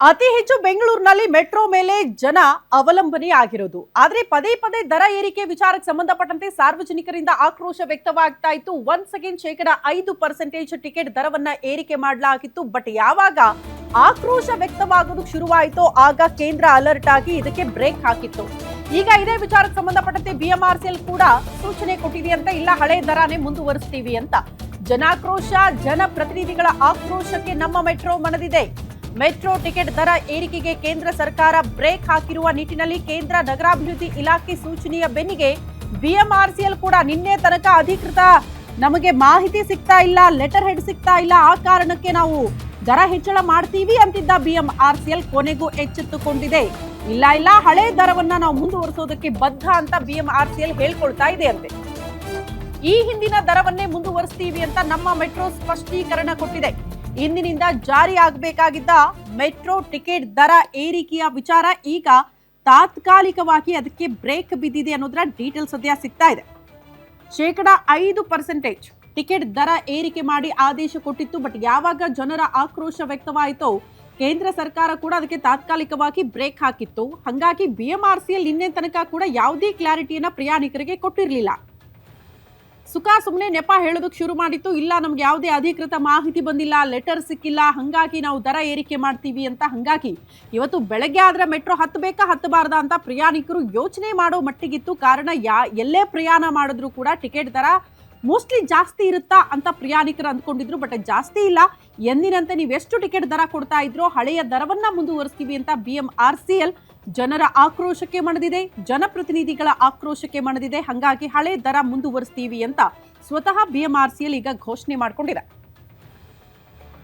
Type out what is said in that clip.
ಅತಿ ಹೆಚ್ಚು ಬೆಂಗಳೂರಿನಲ್ಲಿ ಮೆಟ್ರೋ ಮೇಲೆ ಜನ ಅವಲಂಬನೆ ಆಗಿರೋದು. ಆದ್ರೆ ಪದೇ ಪದೇ ದರ ಏರಿಕೆ ವಿಚಾರಕ್ಕೆ ಸಂಬಂಧಪಟ್ಟಂತೆ ಸಾರ್ವಜನಿಕರಿಂದ ಆಕ್ರೋಶ ವ್ಯಕ್ತವಾಗ್ತಾ ಇತ್ತು. ಒನ್ಸ್ ಅಗೇನ್ 5% ಟಿಕೆಟ್ ದರವನ್ನ ಏರಿಕೆ ಮಾಡಲಾಗಿತ್ತು. ಬಟ್ ಯಾವಾಗ ಆಕ್ರೋಶ ವ್ಯಕ್ತವಾಗೋದಕ್ಕೆ ಶುರುವಾಯಿತೋ ಆಗ ಕೇಂದ್ರ ಅಲರ್ಟ್ ಆಗಿ ಇದಕ್ಕೆ ಬ್ರೇಕ್ ಹಾಕಿತ್ತು. ಈಗ ಇದೇ ವಿಚಾರಕ್ಕೆ ಸಂಬಂಧಪಟ್ಟಂತೆ ಬಿಎಂಆರ್ಸಿಎಲ್ ಕೂಡ ಸೂಚನೆ ಕೊಟ್ಟಿದೆಯಂತೆ, ಇಲ್ಲ ಹಳೆ ದರನೇ ಮುಂದುವರಿಸ್ತೀವಿ ಅಂತ. ಜನಾಕ್ರೋಶ, ಜನಪ್ರತಿನಿಧಿಗಳ ಆಕ್ರೋಶಕ್ಕೆ ನಮ್ಮ ಮೆಟ್ರೋ ಮನದಿದೆ. ಮೆಟ್ರೋ ಟಿಕೆಟ್ ದರ ಏರಿಕೆಗೆ ಕೇಂದ್ರ ಸರ್ಕಾರ ಬ್ರೇಕ್ ಹಾಕಿರುವ ನಿಟ್ಟಿನಲ್ಲಿ ಕೇಂದ್ರ ನಗರಾಭಿವೃದ್ಧಿ ಇಲಾಖೆ ಸೂಚನೆಯ ಬೆನ್ನಿಗೆ ಬಿಎಂಆರ್ಸಿಎಲ್ ಕೂಡ ನಿನ್ನೆ ತನಕ ಅಧಿಕೃತ ನಮಗೆ ಮಾಹಿತಿ ಸಿಗ್ತಾ ಇಲ್ಲ, ಲೆಟರ್ ಹೆಡ್ ಸಿಗ್ತಾ ಇಲ್ಲ, ಆ ಕಾರಣಕ್ಕೆ ನಾವು ದರ ಹೆಚ್ಚಳ ಮಾಡ್ತೀವಿ ಅಂತಿದ್ದ ಬಿಎಂಆರ್ಸಿಎಲ್ ಕೊನೆಗೂ ಎಚ್ಚೆತ್ತುಕೊಂಡಿದೆ. ಇಲ್ಲ ಹಳೆ ದರವನ್ನ ನಾವು ಮುಂದುವರಿಸೋದಕ್ಕೆ ಬದ್ಧ ಅಂತ ಬಿಎಂಆರ್ಸಿಎಲ್ ಹೇಳ್ಕೊಳ್ತಾ ಇದೆ ಅಂತೆ. ಈ ಹಿಂದಿನ ದರವನ್ನೇ ಮುಂದುವರಿಸ್ತೀವಿ ಅಂತ ನಮ್ಮ ಮೆಟ್ರೋ ಸ್ಪಷ್ಟೀಕರಣ ಕೊಟ್ಟಿದೆ. ಇಂದಿನಿಂದ ಜಾರಿ ಆಗಬೇಕಾಗಿದ್ದ ಮೆಟ್ರೋ ಟಿಕೆಟ್ ದರ ಏರಿಕೆಯ ವಿಚಾರ ಈಗ ತಾತ್ಕಾಲಿಕವಾಗಿ ಅದಕ್ಕೆ ಬ್ರೇಕ್ ಬಿದ್ದಿದೆ ಅನ್ನೋದರ ಡೀಟೇಲ್ಸ್ ಸದ್ಯ ಸಿಗ್ತಾ ಇದೆ. 5% ಟಿಕೆಟ್ ದರ ಏರಿಕೆ ಮಾಡಿ ಆದೇಶ ಕೊಟ್ಟಿತ್ತು. ಬಟ್ ಯಾವಾಗ ಜನರ ಆಕ್ರೋಶ ವ್ಯಕ್ತವಾಯಿತೋ ಕೇಂದ್ರ ಸರ್ಕಾರ ಕೂಡ ಅದಕ್ಕೆ ತಾತ್ಕಾಲಿಕವಾಗಿ ಬ್ರೇಕ್ ಹಾಕಿತ್ತು. ಹಾಗಾಗಿ ಬಿಎಂಆರ್ಸಿಎಲ್ ನಿನ್ನೆ ತನಕ ಕೂಡ ಯಾವುದೇ ಕ್ಲಾರಿಟಿಯನ್ನ ಪ್ರಯಾಣಿಕರಿಗೆ ಕೊಟ್ಟಿರಲಿಲ್ಲ. ಸುಮ್ಮನೆ ನೆಪ ಹೇಳೋದಕ್ಕೆ ಶುರು ಮಾಡಿತ್ತು. ಇಲ್ಲ, ನಮ್ಗೆ ಯಾವುದೇ ಅಧಿಕೃತ ಮಾಹಿತಿ ಬಂದಿಲ್ಲ, ಲೆಟರ್ ಸಿಕ್ಕಿಲ್ಲ, ಹಂಗಾಗಿ ನಾವು ದರ ಏರಿಕೆ ಮಾಡ್ತೀವಿ ಅಂತ. ಹಂಗಾಗಿ ಇವತ್ತು ಬೆಳಗ್ಗೆ ಆದ್ರೆ ಮೆಟ್ರೋ ಹತ್ತಬೇಕಾ ಹತ್ತಬಾರ್ದಾ ಅಂತ ಪ್ರಯಾಣಿಕರು ಯೋಚನೆ ಮಾಡೋ ಮಟ್ಟಿಗಿತ್ತು. ಕಾರಣ ಎಲ್ಲೇ ಪ್ರಯಾಣ ಮಾಡಿದ್ರು ಕೂಡ ಟಿಕೆಟ್ ದರ ಮೋಸ್ಟ್ಲಿ ಜಾಸ್ತಿ ಇರುತ್ತಾ ಅಂತ ಪ್ರಯಾಣಿಕರು ಅಂದ್ಕೊಂಡಿದ್ರು. ಬಟ್ ಜಾಸ್ತಿ ಇಲ್ಲ, ಎಂದಿನಂತೆ ನೀವು ಎಷ್ಟು ಟಿಕೆಟ್ ದರ ಕೊಡ್ತಾ ಇದ್ರೋ ಹಳೆಯ ದರವನ್ನ ಮುಂದುವರಿಸ್ತೀವಿ ಅಂತ ಬಿಎಂಆರ್ಸಿಎಲ್ ಜನರ ಆಕ್ರೋಶಕ್ಕೆ ಮಣಿದಿದೆ, ಜನಪ್ರತಿನಿಧಿಗಳ ಆಕ್ರೋಶಕ್ಕೆ ಮಣಿದಿದೆ. ಹಾಗಾಗಿ ಹಳೆ ದರ ಮುಂದುವರಿಸ್ತೀವಿ ಅಂತ ಸ್ವತಃ ಬಿಎಂಆರ್ಸಿಎಲ್ ಈಗ ಘೋಷಣೆ ಮಾಡಿಕೊಂಡಿದೆ.